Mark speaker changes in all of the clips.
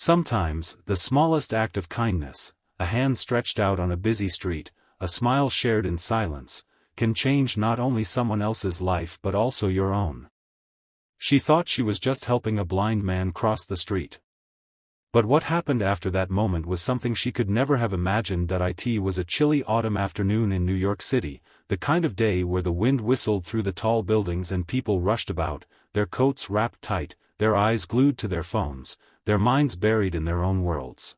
Speaker 1: Sometimes, the smallest act of kindness, a hand stretched out on a busy street, a smile shared in silence, can change not only someone else's life but also your own. She thought she was just helping a blind man cross the street. But what happened after that moment was something she could never have imagined. It was a chilly autumn afternoon in New York City, the kind of day where the wind whistled through the tall buildings and people rushed about, their coats wrapped tight, their eyes glued to their phones, their minds buried in their own worlds.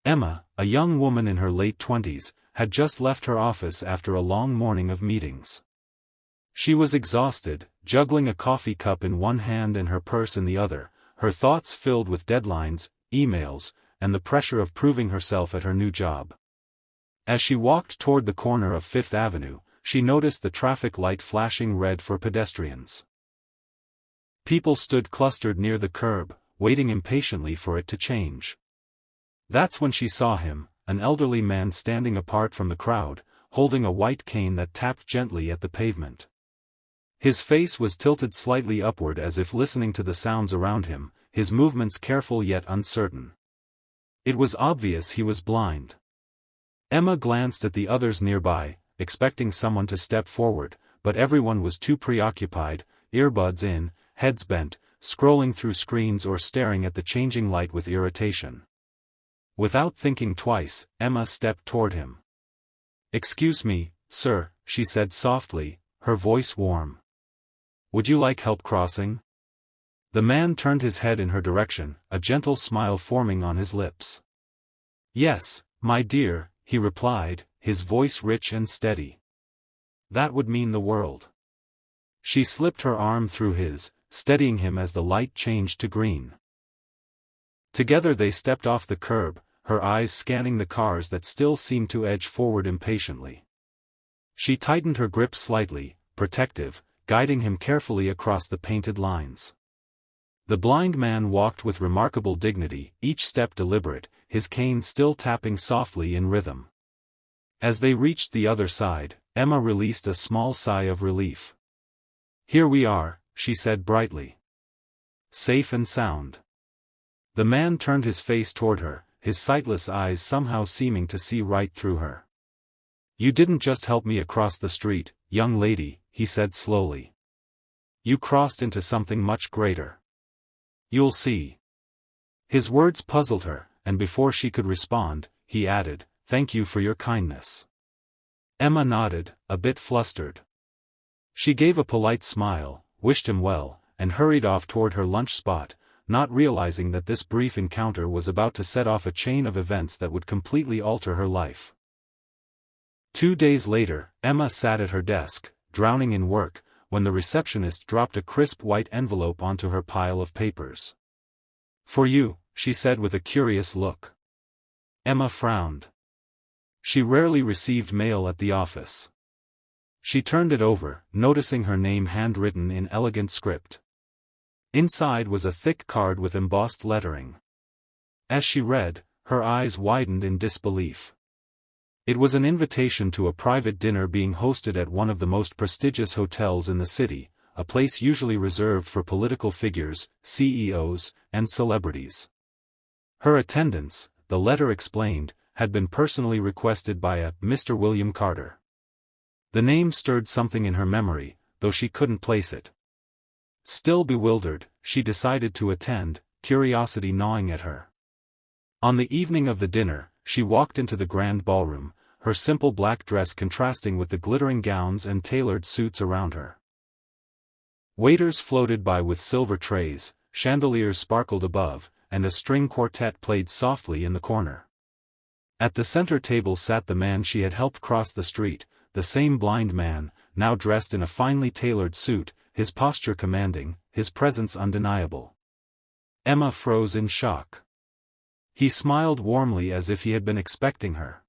Speaker 1: Emma, a young woman in her late 20s, had just left her office after a long morning of meetings. She was exhausted, juggling a coffee cup in one hand and her purse in the other, her thoughts filled with deadlines, emails, and the pressure of proving herself at her new job. As she walked toward the corner of Fifth Avenue, she noticed the traffic light flashing red for pedestrians. People stood clustered near the curb, waiting impatiently for it to change. That's when she saw him, an elderly man standing apart from the crowd, holding a white cane that tapped gently at the pavement. His face was tilted slightly upward as if listening to the sounds around him, his movements careful yet uncertain. It was obvious he was blind. Emma glanced at the others nearby, expecting someone to step forward, but everyone was too preoccupied, earbuds in, heads bent, scrolling through screens or staring at the changing light with irritation. Without thinking twice, Emma stepped toward him. "Excuse me, sir," she said softly, her voice warm. "Would you like help crossing?" The man turned his head in her direction, a gentle smile forming on his lips. "Yes, my dear," he replied, his voice rich and steady. That would mean the world. She slipped her arm through his, steadying him as the light changed to green. Together they stepped off the curb, her eyes scanning the cars that still seemed to edge forward impatiently. She tightened her grip slightly, protective, guiding him carefully across the painted lines. The blind man walked with remarkable dignity, each step deliberate, his cane still tapping softly in rhythm. As they reached the other side, Emma released a small sigh of relief. "Here we are," she said brightly. "Safe and sound." The man turned his face toward her, his sightless eyes somehow seeming to see right through her. "You didn't just help me across the street, young lady," he said slowly. "You crossed into something much greater. You'll see." His words puzzled her, and before she could respond, he added, "Thank you for your kindness." Emma nodded, a bit flustered. She gave a polite smile, wished him well, and hurried off toward her lunch spot, not realizing that this brief encounter was about to set off a chain of events that would completely alter her life. 2 days later, Emma sat at her desk, drowning in work, when the receptionist dropped a crisp white envelope onto her pile of papers. "For you," she said with a curious look. Emma frowned. She rarely received mail at the office. She turned it over, noticing her name handwritten in elegant script. Inside was a thick card with embossed lettering. As she read, her eyes widened in disbelief. It was an invitation to a private dinner being hosted at one of the most prestigious hotels in the city, a place usually reserved for political figures, CEOs, and celebrities. Her attendance, the letter explained, had been personally requested by a Mr. William Carter. The name stirred something in her memory, though she couldn't place it. Still bewildered, she decided to attend, curiosity gnawing at her. On the evening of the dinner, she walked into the grand ballroom, her simple black dress contrasting with the glittering gowns and tailored suits around her. Waiters floated by with silver trays, chandeliers sparkled above, and a string quartet played softly in the corner. At the center table sat the man she had helped cross the street, the same blind man, now dressed in a finely tailored suit, his posture commanding, his presence undeniable. Emma froze in shock. He smiled warmly as if he had been expecting her.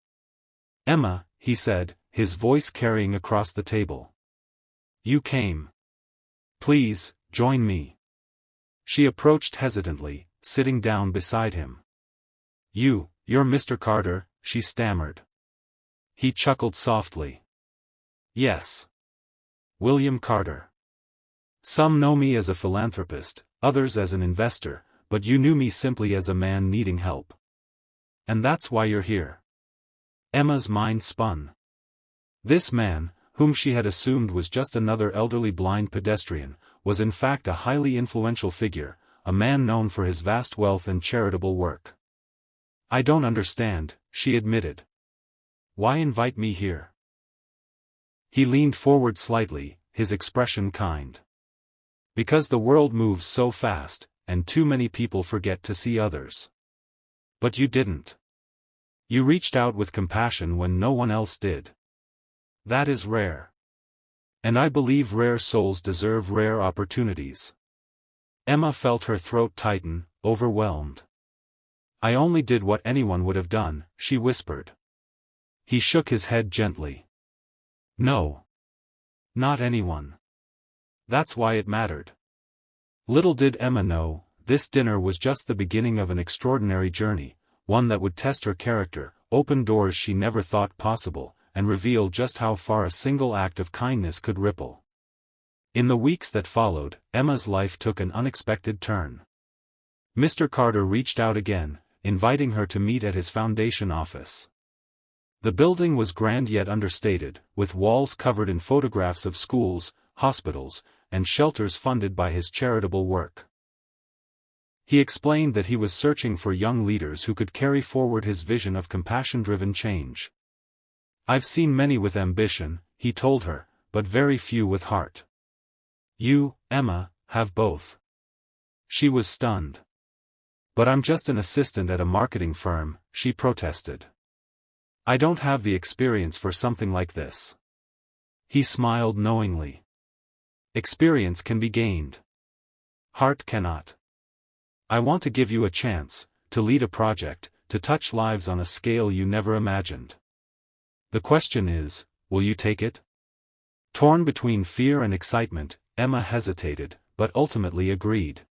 Speaker 1: "Emma," he said, his voice carrying across the table. "You came. Please, join me." She approached hesitantly, sitting down beside him. You're Mr. Carter," she stammered. He chuckled softly. "Yes. William Carter. Some know me as a philanthropist, others as an investor, but you knew me simply as a man needing help. And that's why you're here." Emma's mind spun. This man, whom she had assumed was just another elderly blind pedestrian, was in fact a highly influential figure, a man known for his vast wealth and charitable work. "I don't understand," she admitted. "Why invite me here?" He leaned forward slightly, his expression kind. "Because the world moves so fast, and too many people forget to see others. But you didn't. You reached out with compassion when no one else did. That is rare. And I believe rare souls deserve rare opportunities." Emma felt her throat tighten, overwhelmed. "I only did what anyone would have done," she whispered. He shook his head gently. "No. Not anyone. That's why it mattered." Little did Emma know, this dinner was just the beginning of an extraordinary journey, one that would test her character, open doors she never thought possible, and reveal just how far a single act of kindness could ripple. In the weeks that followed, Emma's life took an unexpected turn. Mr. Carter reached out again, inviting her to meet at his foundation office. The building was grand yet understated, with walls covered in photographs of schools, hospitals, and shelters funded by his charitable work. He explained that he was searching for young leaders who could carry forward his vision of compassion-driven change. "I've seen many with ambition," he told her, "but very few with heart. You, Emma, have both." She was stunned. "But I'm just an assistant at a marketing firm," she protested. "I don't have the experience for something like this." He smiled knowingly. "Experience can be gained. Heart cannot. I want to give you a chance, to lead a project, to touch lives on a scale you never imagined. The question is, will you take it?" Torn between fear and excitement, Emma hesitated, but ultimately agreed.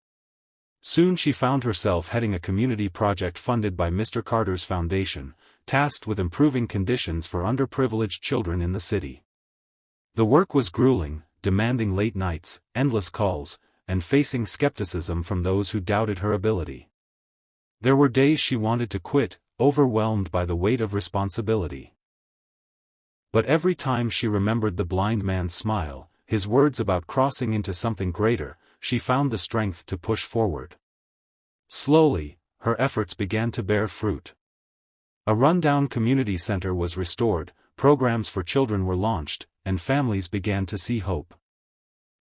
Speaker 1: Soon she found herself heading a community project funded by Mr. Carter's foundation, tasked with improving conditions for underprivileged children in the city. The work was grueling, demanding late nights, endless calls, and facing skepticism from those who doubted her ability. There were days she wanted to quit, overwhelmed by the weight of responsibility. But every time she remembered the blind man's smile, his words about crossing into something greater, she found the strength to push forward. Slowly, her efforts began to bear fruit. A rundown community center was restored, programs for children were launched, and families began to see hope.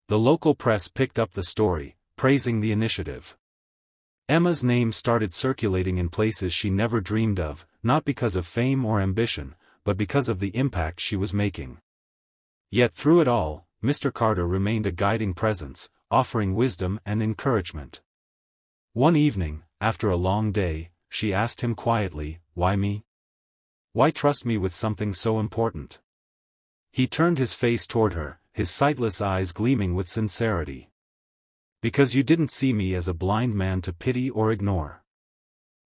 Speaker 1: The local press picked up the story, praising the initiative. Emma's name started circulating in places she never dreamed of, not because of fame or ambition, but because of the impact she was making. Yet through it all, Mr. Carter remained a guiding presence, offering wisdom and encouragement. One evening, after a long day, she asked him quietly, "Why me? Why trust me with something so important?" He turned his face toward her, his sightless eyes gleaming with sincerity. "Because you didn't see me as a blind man to pity or ignore.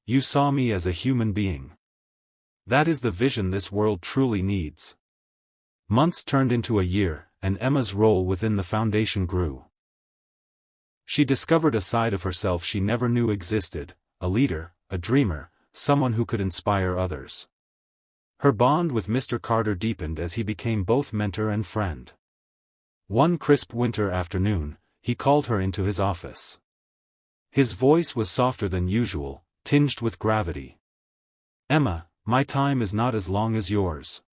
Speaker 1: You saw me as a human being. That is the vision this world truly needs." Months turned into a year, and Emma's role within the foundation grew. She discovered a side of herself she never knew existed, a leader, a dreamer, someone who could inspire others. Her bond with Mr. Carter deepened as he became both mentor and friend. One crisp winter afternoon, he called her into his office. His voice was softer than usual, tinged with gravity. "Emma, my time is not as long as yours.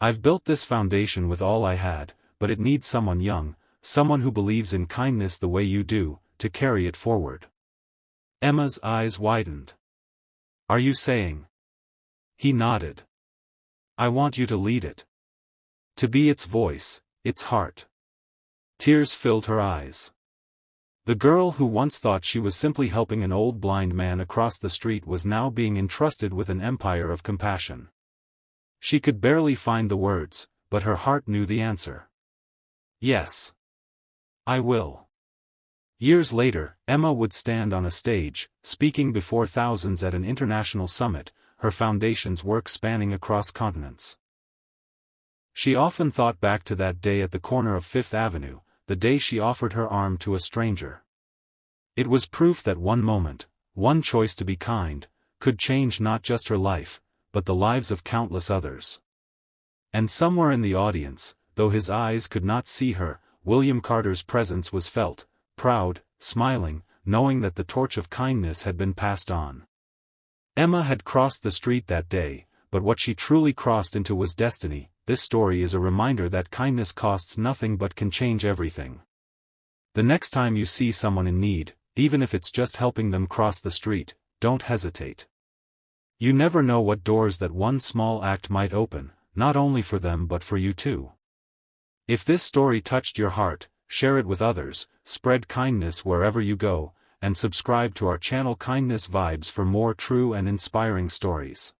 Speaker 1: I've built this foundation with all I had, but it needs someone young, someone who believes in kindness the way you do, to carry it forward." Emma's eyes widened. "Are you saying?" He nodded. "I want you to lead it. To be its voice, its heart." Tears filled her eyes. The girl who once thought she was simply helping an old blind man across the street was now being entrusted with an empire of compassion. She could barely find the words, but her heart knew the answer. "Yes. I will." Years later, Emma would stand on a stage, speaking before thousands at an international summit, her foundation's work spanning across continents. She often thought back to that day at the corner of Fifth Avenue, the day she offered her arm to a stranger. It was proof that one moment, one choice to be kind, could change not just her life, but the lives of countless others. And somewhere in the audience, though his eyes could not see her, William Carter's presence was felt, proud, smiling, knowing that the torch of kindness had been passed on. Emma had crossed the street that day, but what she truly crossed into was destiny. This story is a reminder that kindness costs nothing but can change everything. The next time you see someone in need, even if it's just helping them cross the street, don't hesitate. You never know what doors that one small act might open, not only for them but for you too. If this story touched your heart, share it with others, spread kindness wherever you go, and subscribe to our channel Kindness Vibes for more true and inspiring stories.